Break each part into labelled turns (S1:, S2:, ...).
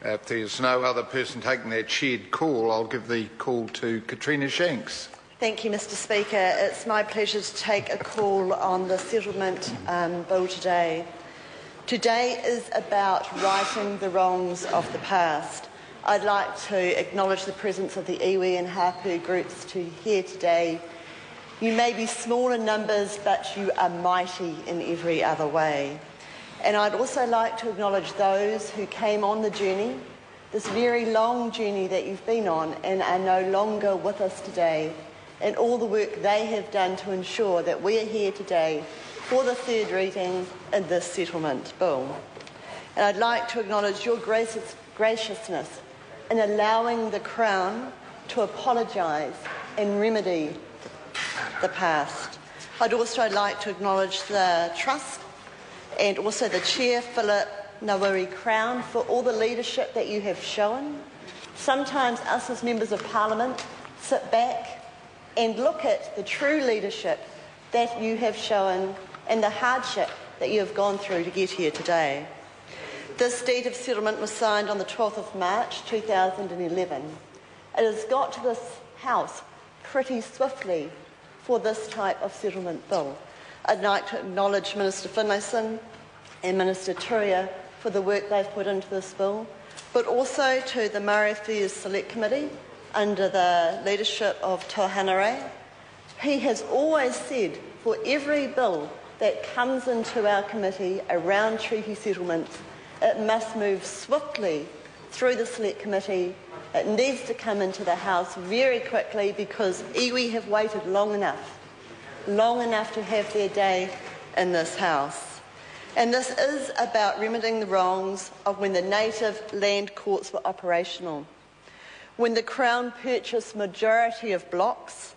S1: If there's no other person taking that shared call, I'll give the call to Katrina Shanks.
S2: Thank you, Mr Speaker. It's my pleasure to take a call on the settlement bill today. Today is about righting the wrongs of the past. I'd like to acknowledge the presence of the iwi and hapu groups here today. You may be small in numbers, but you are mighty in every other way. And I'd also like to acknowledge those who came on the journey, this very long journey that you've been on, and are no longer with us today, and all the work they have done to ensure that we are here today for the third reading in this settlement bill. And I'd like to acknowledge your graciousness in allowing the Crown to apologise and remedy the past. I'd also like to acknowledge the Trust and also the Chair, Philip Nawuri Crown, for all the leadership that you have shown. Sometimes us as members of Parliament sit back and look at the true leadership that you have shown and the hardship that you have gone through to get here today. This deed of settlement was signed on the 12th of March 2011. It has got to this House pretty swiftly for this type of settlement bill. I'd like to acknowledge Minister Finlayson and Minister Turia for the work they've put into this bill, but also to the Maraeroa Select Committee under the leadership of Tohanare. He has always said for every bill that comes into our committee around treaty settlements, it must move swiftly through the Select Committee. It needs to come into the House very quickly because iwi have waited long enough to have their day in this House. And this is about remedying the wrongs of when the native land courts were operational, when the Crown purchased majority of blocks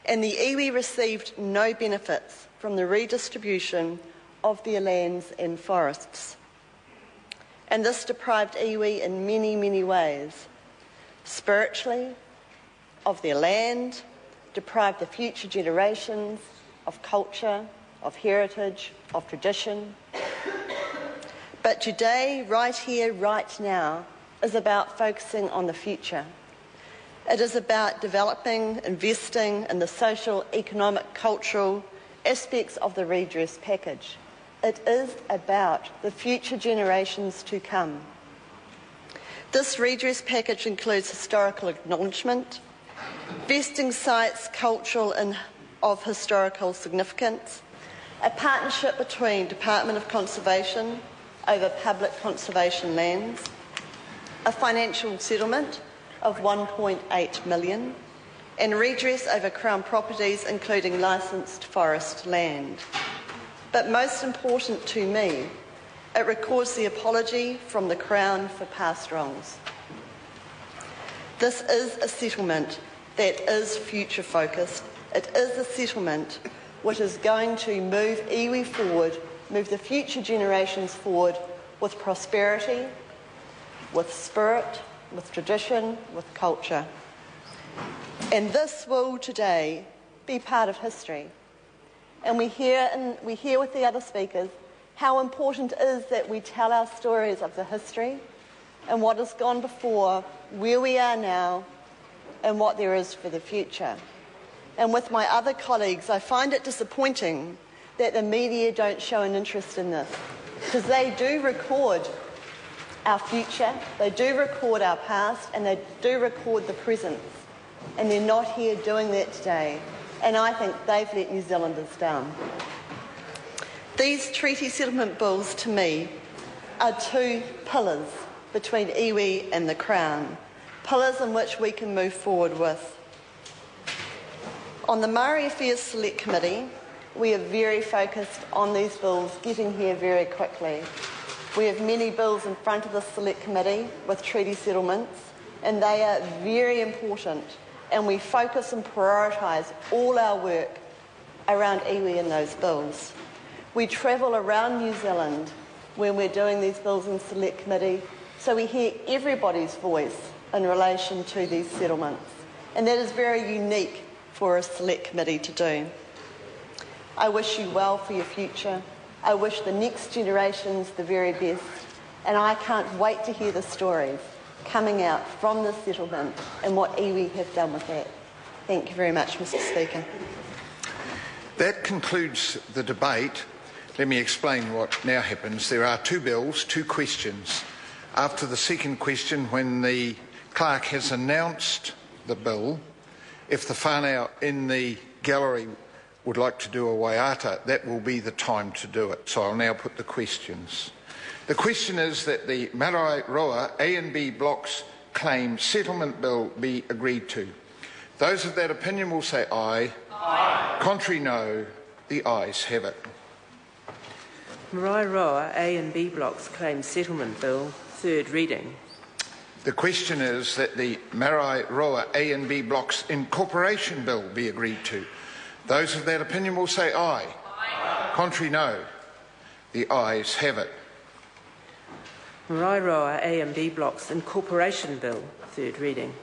S2: and the iwi received no benefits from the redistribution of their lands and forests. And this deprived iwi in many, many ways. Spiritually, of their land, deprived the future generations of culture, of heritage, of tradition. But today, right here, right now, is about focusing on the future. It is about developing, investing in the social, economic, cultural aspects of the redress package. It is about the future generations to come. This redress package includes historical acknowledgement, vesting sites cultural and of historical significance, a partnership between Department of Conservation over public conservation lands, a financial settlement of 1.8 million, and redress over Crown properties including licensed forest land. But most important to me, it records the apology from the Crown for past wrongs. This is a settlement that is future focused. It is a settlement which is going to move iwi forward, move the future generations forward with prosperity, with spirit, with tradition, with culture. And this will today be part of history. And we hear with the other speakers how important it is that we tell our stories of the history and what has gone before, where we are now, and what there is for the future. And with my other colleagues, I find it disappointing that the media don't show an interest in this, because they do record our future, they do record our past, and they do record the present. And they're not here doing that today. And I think they've let New Zealanders down. These treaty settlement bills, to me, are two pillars between iwi and the Crown, pillars in which we can move forward with. On the Maraeroa Select Committee, we are very focused on these bills getting here very quickly. We have many bills in front of the Select Committee with treaty settlements, and they are very important, and we focus and prioritise all our work around iwi in those bills. We travel around New Zealand when we're doing these bills in Select Committee, so we hear everybody's voice in relation to these settlements, and that is very unique for a Select Committee to do. I wish you well for your future. I wish the next generations the very best. And I can't wait to hear the stories coming out from the settlement and what iwi have done with that. Thank you very much, Mr. Speaker.
S1: That concludes the debate. Let me explain what now happens. There are two bills, two questions. After the second question, when the clerk has announced the bill, if the whānau in the gallery would like to do a waiata, that will be the time to do it. So I'll now put the questions. The question is that the Maraeroa A and B blocks claim settlement bill be agreed to. Those of that opinion will say aye. Aye. Contrary, no. The ayes have it.
S3: Maraeroa A and B blocks claim settlement bill, third reading.
S1: The question is that the Maraeroa A and B blocks incorporation bill be agreed to. Those of that opinion will say aye. Aye. Contrary, no. The ayes have it.
S3: Maraeroa A and B blocks incorporation bill, third reading.